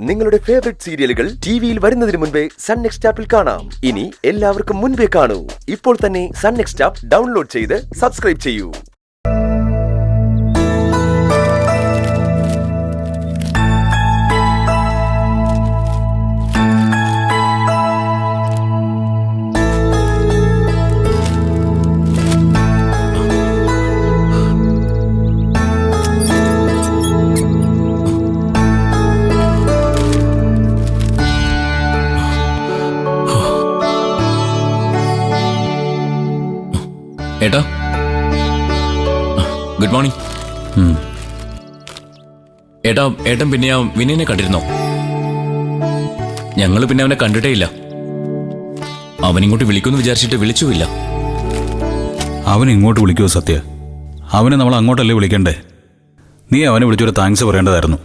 നിങ്ങളുടെ ഫേവറേറ്റ് സീരിയലുകൾ ടിവിയിൽ വരുന്നതിന് മുൻപേ സൺ നെക്സ്റ്റ് ആപ്പിൽ കാണാം. ഇനി എല്ലാവർക്കും മുൻപേ കാണൂ. ഇപ്പോൾ തന്നെ സൺ നെക്സ്റ്റ് ആപ്പ് ഡൗൺലോഡ് ചെയ്ത് സബ്സ്ക്രൈബ് ചെയ്യൂ. ഏട്ടാ, ഗുഡ് മോർണിംഗ്. ഏട്ടാ, ഏട്ടൻ പിന്നെ ആ വിനയനെ കണ്ടിരുന്നോ? ഞങ്ങൾ പിന്നെ അവനെ കണ്ടിട്ടേ ഇല്ല. അവനിങ്ങോട്ട് വിളിക്കുമെന്ന് വിചാരിച്ചിട്ട് വിളിച്ചുമില്ല. അവൻ ഇങ്ങോട്ട് വിളിക്കുമോ സത്യ? അവനെ നമ്മൾ അങ്ങോട്ടല്ലേ വിളിക്കണ്ടേ? നീ അവനെ വിളിച്ചൊരു താങ്ക്സ് പറയേണ്ടതായിരുന്നു.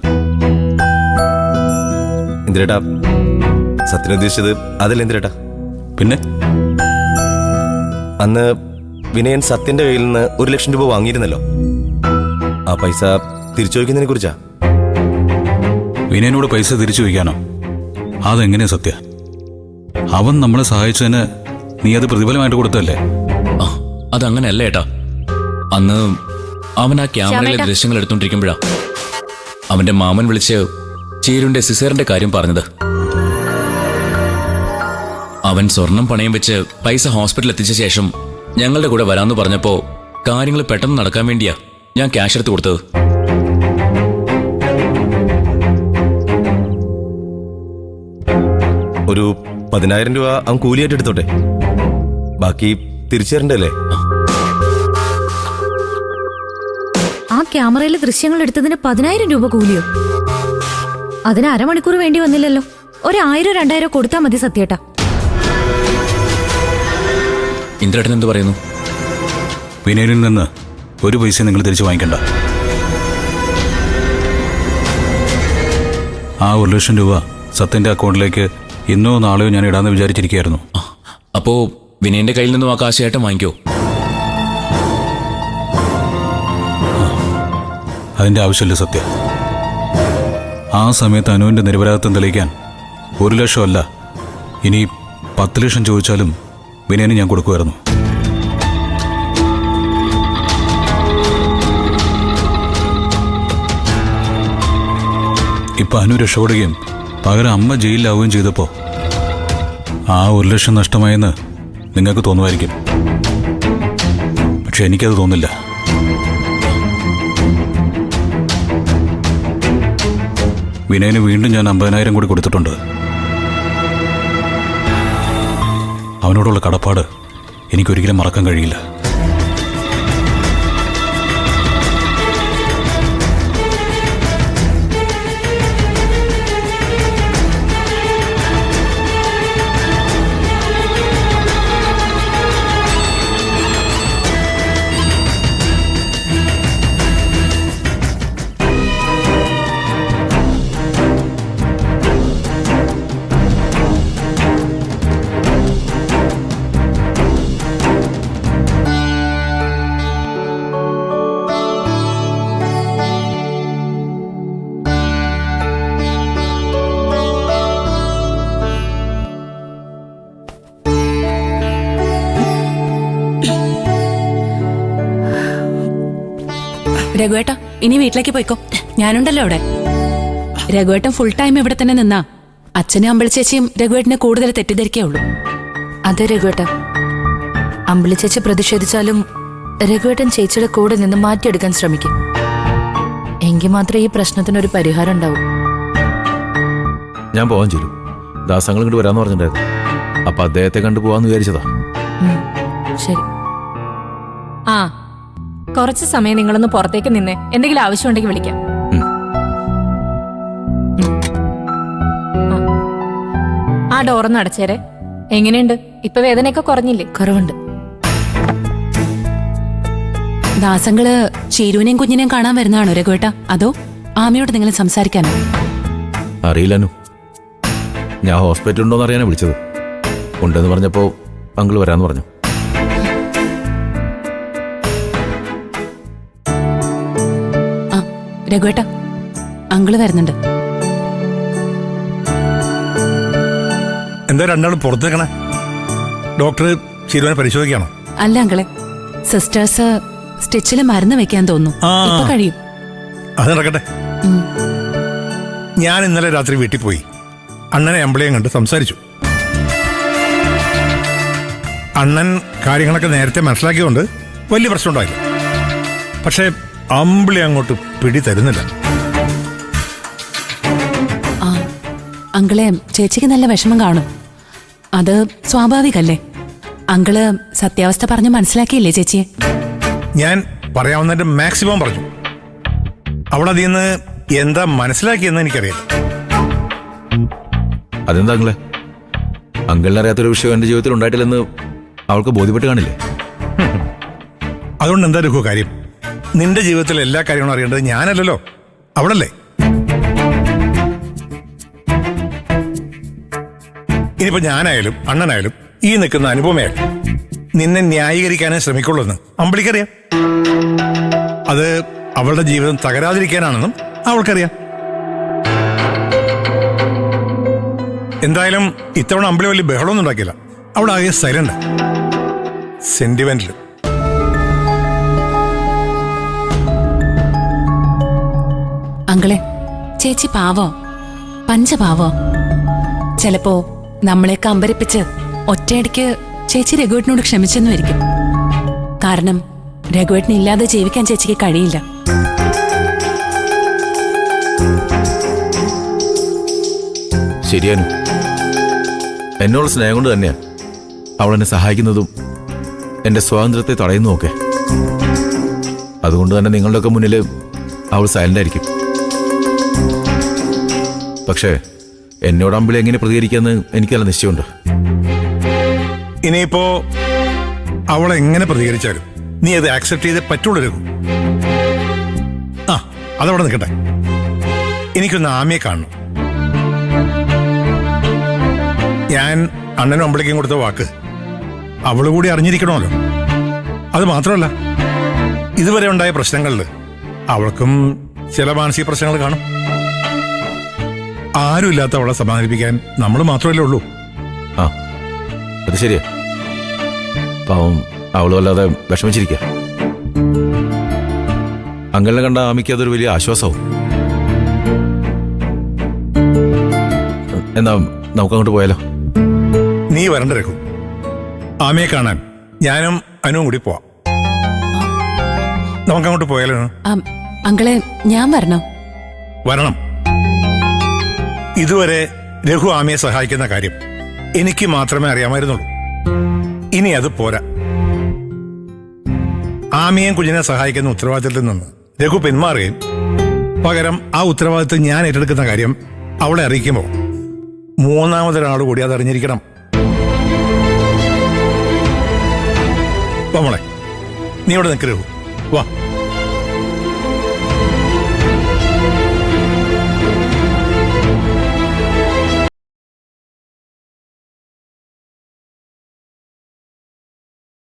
എന്തിനേട്ടാ സത്യനുദ്ദേശിച്ചത്? അതല്ല എന്തിനേട്ടാ. പിന്നെ അന്ന് വിനയൻ സത്യന്റെ കയ്യിൽ നിന്ന് 1,00,000 രൂപ വാങ്ങിയിരുന്നല്ലോ. ആ പൈസ തിരിച്ചു വയ്ക്കുന്നതിനെ കുറിച്ചാ. വിനയനോട് പൈസ തിരിച്ചു വയ്ക്കാനോ? അതെങ്ങനെയാ സത്യ? അവൻ നമ്മളെ സഹായിച്ചതിന് നീ അത് പ്രതിഫലമായിട്ട് കൊടുത്തല്ലേ? അതങ്ങനെയല്ല ഏട്ടാ. അന്ന് അവൻ ആ ക്യാമറയിലെ ദൃശ്യങ്ങൾ എടുത്തോണ്ടിരിക്കുമ്പോഴാ അവന്റെ മാമൻ വിളിച്ച് ചീരുവിന്റെ സിസേറിന്റെ കാര്യം പറഞ്ഞത്. അവൻ സ്വർണം പണയം വെച്ച് പൈസ ഹോസ്പിറ്റലിൽ എത്തിച്ച ശേഷം ഞങ്ങളുടെ കൂടെ വരാമെന്ന് പറഞ്ഞപ്പോ കാര്യങ്ങൾ പെട്ടെന്ന് നടക്കാൻ വേണ്ടിയാ ഞാൻ ക്യാഷ് എടുത്ത് കൊടുത്തത്. ഒരു 10,000 രൂപ അവൻ കൂലിയായിട്ട് എടുത്തോട്ടെ, ബാക്കി തിരിച്ചു തരണ്ടല്ലേ? ആ ക്യാമറയിലെ ദൃശ്യങ്ങൾ എടുത്തതിന് 10,000 രൂപ കൂലിയോ? അതിന് അരമണിക്കൂർ വേണ്ടി വന്നില്ലല്ലോ. 1,000-2,000 കൊടുത്താൽ മതി സത്യേട്ടാ. ഇന്ദ്രേട്ടൻ എന്ത് പറയുന്നു? വിനയനിൽ നിന്ന് ഒരു പൈസ നിങ്ങൾ തിരിച്ചു വാങ്ങിക്കണ്ട. ആ 1,00,000 രൂപ സത്യന്റെ അക്കൗണ്ടിലേക്ക് ഇന്നോ നാളെയോ ഞാൻ ഇടാന്ന് വിചാരിച്ചിരിക്കുകയായിരുന്നു. അപ്പോ വിനയന്റെ കയ്യിൽ നിന്നും ആ കാശ് ഏട്ടൻ വാങ്ങിക്കോ? അതിന്റെ ആവശ്യമില്ല സത്യ. ആ സമയത്ത് അനുവിന്റെ നിരപരാധിത്വം തെളിയിക്കാൻ 1,00,000 അല്ല, ഇനി 10,00,000 ചോദിച്ചാലും വിനയന് ഞാൻ കൊടുക്കുമായിരുന്നു. ഇപ്പൊ അനു രക്ഷപ്പെടുകയും പകരം അമ്മ ജയിലിലാവുകയും ചെയ്തപ്പോ ആ 1,00,000 നഷ്ടമായെന്ന് നിങ്ങൾക്ക് തോന്നുമായിരിക്കും. പക്ഷെ എനിക്കത് തോന്നില്ല. വിനയന് വീണ്ടും ഞാൻ 50,000 കൂടി കൊടുത്തിട്ടുണ്ട്. അവനോടുള്ള കടപ്പാട് എനിക്കൊരിക്കലും മറക്കാൻ കഴിയില്ല. രഘുവേട്ട, ഇനി വീട്ടിലേക്ക് പോയിക്കോ, ഞാനുണ്ടല്ലോ അവിടെ. രഘുവേട്ടൻ ഫുൾ ടൈം ഇവിടെ തന്നെ നിന്നാ അച്ഛനും അമ്പിളിച്ചേച്ചിയും രഘുവേട്ടനെ കൂടുതൽ തെറ്റിദ്ധരിക്കേ ഉള്ളൂ. അതെ രഘുവേട്ട, അമ്പിളിച്ചേച്ചി പ്രതിഷേധിച്ചാലും രഘുവേട്ടൻ ചേച്ചിയുടെ കൂടെ നിന്ന് മാറ്റിയെടുക്കാൻ ശ്രമിക്കും. എങ്കിൽ മാത്രമേ ഈ പ്രശ്നത്തിനൊരു പരിഹാരം ഉണ്ടാവൂ. ഞാൻ പോവാൻ ചേരും. ദാസങ്ങൾ ഇങ്ങോട്ട് വരാന്ന് പറഞ്ഞിട്ടുണ്ടായിരുന്നു. അപ്പൊ അദ്ദേഹത്തെ കണ്ടു പോവാന്ന് വിചാരിച്ചതാ. ശരി. ആ, കുറച്ച് സമയം നിങ്ങളൊന്ന് പുറത്തേക്ക് നിന്നേ. എന്തെങ്കിലും ആവശ്യമുണ്ടെങ്കിൽ വിളിക്കാം. ആ ഡോറൊന്ന് അടച്ചേരെ. എങ്ങനെയുണ്ട് ഇപ്പൊ? വേദനയൊക്കെ കുറഞ്ഞില്ലേ? കുറവുണ്ട്. ദാസങ്ങള് ചീരുവിനെയും കുഞ്ഞിനെയും കാണാൻ വരുന്നതാണോ രഘുവേട്ട? അതോ ആമയോട് നിങ്ങൾ സംസാരിക്കാനോ? അറിയില്ലു. ഞാൻ ഹോസ്പിറ്റലിൽ ഉണ്ടോന്ന് അറിയാനാ വിളിച്ചത്. ഉണ്ടെന്ന് പറഞ്ഞപ്പോ അങ്കിൾ വരാന്ന് പറഞ്ഞു. രഘുവേട്ട, അങ്കിള് വരുന്നുണ്ട്. എന്താ രണ്ടാളും പുറത്ത് നിൽക്കണേ? ഡോക്ടർ ശിരുവിനെ പരിശോധിക്കുകയാണോ? അല്ല അങ്കിളെ, സിസ്റ്റേഴ്സ് സ്റ്റിച്ചിൽ മരുന്ന് വെക്കാൻ തോന്നുന്നു. ആ. ഇപ്പൊ കഴിയും. അത് നടക്കട്ടെ. ഞാൻ ഇന്നലെ രാത്രി വീട്ടിൽ പോയി അണ്ണനെ അമ്പിളിയും കണ്ട് സംസാരിച്ചു. അണ്ണൻ കാര്യങ്ങളൊക്കെ നേരത്തെ മനസ്സിലാക്കിയതുകൊണ്ട് വലിയ പ്രശ്നം ഉണ്ടായില്ല. പക്ഷേ അമ്പിളി അങ്ങോട്ട് പിടി തരുന്നില്ല. ആ അങ്കിളെ, ചേച്ചിക്ക് നല്ല വിഷമം കാണും. അത് സ്വാഭാവികല്ലേ? അങ്കിള് സത്യാവസ്ഥ പറഞ്ഞ് മനസ്സിലാക്കിയില്ലേ ചേച്ചിയെ? ഞാൻ പറയാവുന്നതിന്റെ മാക്സിമം പറഞ്ഞു. അവളതിൽ നിന്ന് എന്താ മനസ്സിലാക്കിയെന്ന് എനിക്കറിയാം. അതെന്താ അങ്കിളെ? അങ്കിളിനെ അറിയാത്തൊരു വിഷയം എൻ്റെ ജീവിതത്തിൽ ഉണ്ടായിട്ടില്ലെന്ന് അവൾക്ക് ബോധ്യപ്പെട്ട് കാണില്ലേ? അതുകൊണ്ട് എന്താ രഘു കാര്യം? നിന്റെ ജീവിതത്തിലെ എല്ലാ കാര്യങ്ങളും അറിയേണ്ടത് ഞാനല്ലല്ലോ, അവളല്ലേ? ഇനിയിപ്പോ ഞാനായാലും അണ്ണനായാലും ഈ നിൽക്കുന്ന അനുപമയായാലും നിന്നെ ന്യായീകരിക്കാനേ ശ്രമിക്കുള്ളൂ എന്ന് അമ്പിളിക്കറിയാം. അത് അവളുടെ ജീവിതം തകരാതിരിക്കാനാണെന്നും അവൾക്കറിയാം. എന്തായാലും ഇത്തവണ അമ്പിളി വലിയ ബഹളമൊന്നും ഉണ്ടാക്കിയില്ല. അവിടെ ആകെ സൈലന്റ്, സെന്റിമെന്റില്. അങ്കിളെ, ചേച്ചി പാവോ, പഞ്ചപാവോ. ചിലപ്പോ നമ്മളെയൊക്കെ അമ്പരിപ്പിച്ച് ഒറ്റയടിക്ക് ചേച്ചി രഘുവേട്ടനോട് ക്ഷമിച്ചെന്നു വരിക്കും. കാരണം രഘുവേട്ടനെ ഇല്ലാതെ ജീവിക്കാൻ ചേച്ചിക്ക് കഴിയില്ല. ശരിയാനും എന്നോട് സ്നേഹം കൊണ്ട് തന്നെയാ അവൾ എന്നെ സഹായിക്കുന്നതും എൻ്റെ സ്വാതന്ത്ര്യത്തെ തടയുന്നതുമൊക്കെ. അതുകൊണ്ട് തന്നെ നിങ്ങളുടെയൊക്കെ മുന്നിൽ അവൾ സൈലന്റ് ആയിരിക്കും. പക്ഷേ എന്നോട് അമ്പിളി എങ്ങനെ പ്രതികരിക്കാന്ന് എനിക്കല്ല നിശ്ചയമുണ്ട്. ഇനിയിപ്പോ അവൾ എങ്ങനെ പ്രതികരിച്ചാലും നീ അത് ആക്സെപ്റ്റ് ചെയ്തേ പറ്റുള്ളൂ രഘു. ആ അതവിടെ നിൽക്കട്ടെ. എനിക്കൊന്ന് ആമിയെ കാണണം. ഞാൻ അണ്ണനും അമ്പിളിക്കും കൊടുത്ത വാക്ക് അവള് കൂടി അറിഞ്ഞിരിക്കണമല്ലോ. അത് മാത്രമല്ല, ഇതുവരെ ഉണ്ടായ പ്രശ്നങ്ങളിൽ അവൾക്കും ചില മാനസിക പ്രശ്നങ്ങൾ കാണും. ആരുമില്ലാത്ത അവളെ സമാധാനിപ്പിക്കാൻ നമ്മൾ മാത്രമല്ലേ ഉള്ളൂ. ആ അത് ശരിയാ. പാവം അവളും അല്ലാതെ വിഷമിച്ചിരിക്കുക. അങ്കിളിനെ കണ്ട ആമിക്ക് അതൊരു വലിയ ആശ്വാസവും. എന്നാ നമുക്കങ്ങോട്ട് പോയാലോ? നീ വരണ്ട രഘു. ആമയെ കാണാൻ ഞാനും അനുവും കൂടി പോവാം. നമുക്കങ്ങോട്ട് പോയാലോ? അങ്കിളെ, ഞാൻ വരണോ? വരണം. ഇതുവരെ രഘു ആമയെ സഹായിക്കുന്ന കാര്യം എനിക്ക് മാത്രമേ അറിയാമായിരുന്നുള്ളൂ. ഇനി അത് പോരാ. ആമയും കുഞ്ഞിനെ സഹായിക്കുന്ന ഉത്തരവാദിത്തത്തിൽ നിന്ന് രഘു പിന്മാറുകയും പകരം ആ ഉത്തരവാദിത്തം ഞാൻ ഏറ്റെടുക്കുന്ന കാര്യം അവളെ അറിയിക്കുമ്പോൾ മൂന്നാമതൊരാൾ കൂടി അത് അറിഞ്ഞിരിക്കണം. മോളെ, നീ ഇവിടെ നിൽക്കരുത്. വാ.